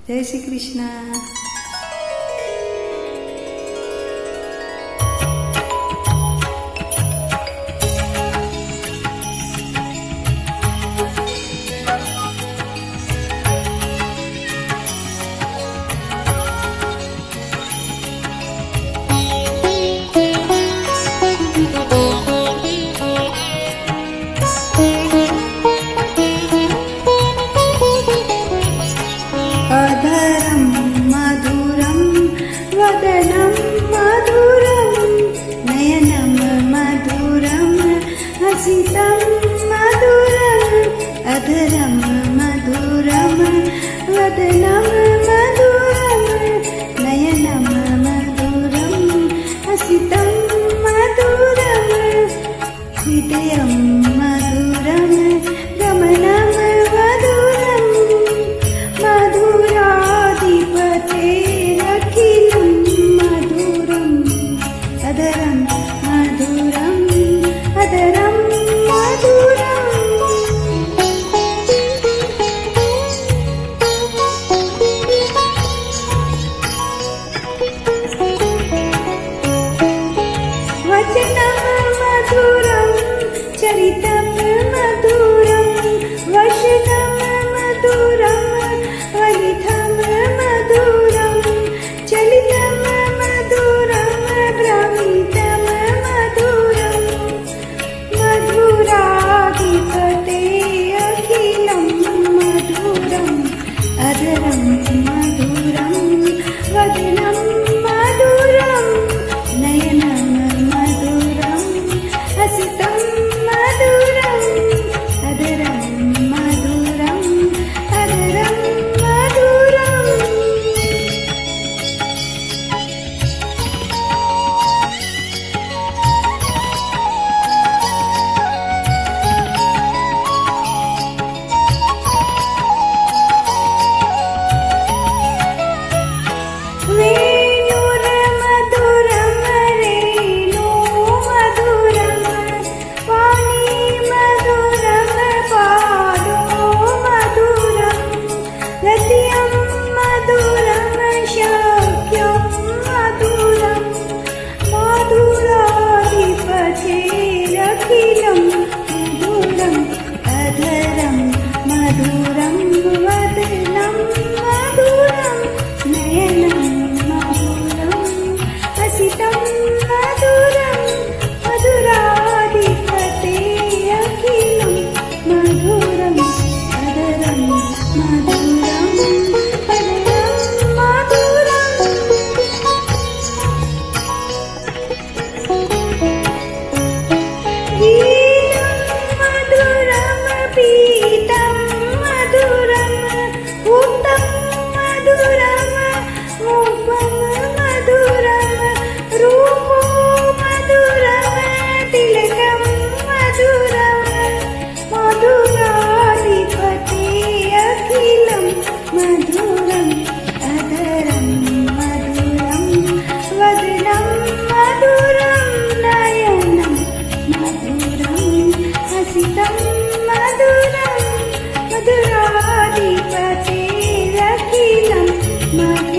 जय श्री कृष्ण। अधरं मधुरं वदनं मधुरं नयनं मधुरं हसितं मधुरम् अधरं मधुरं वदनं मधुरं नयनं मधुरं हसितं मधुरम् हृदयं मधुरं गमनं मधुरं मधुराधिपतेरखिलं मधुरम् अधरं मधुरम् अधरं मधुरम्। वचनं मधुरं चरितं मधुरं वचनं मधुरं वलितं मधुरं चलितं मधुरं भ्रमितं मधुरं मधुराधिपते अखिलं मधुरम् अधरं मधुरं वदनं मधुरं नयनं मधुरं हसितं मधुरम् अधरं मधुरं अधरं मधुरम्। वेणुर्मधुरं रेणु मधुरं वाणी मधुरं पादो मधुरं रतिं मधुरं शक्यं मधुरं मधुराधिपतेरखिलं मधुरम् अधरं मधुरं वदनं मधुरं नयनं मधुरं हसितं मधुरं मधुराधिपते अखिलं मधुरम् अधरं मधुरं अधरं मधुरम्। गीतं मधुरं पीतं मधुरं भूतं मधुरं रूपं मधुरं रूपो मधुरं तिलकं मधुरं मधुराधिपते अखिलं मधुरम् अधरं मधुरं वदनं मधुरं नयनं मधुरं हसितं मधुरं मधुराधिपतेरखिलं मधुरम्।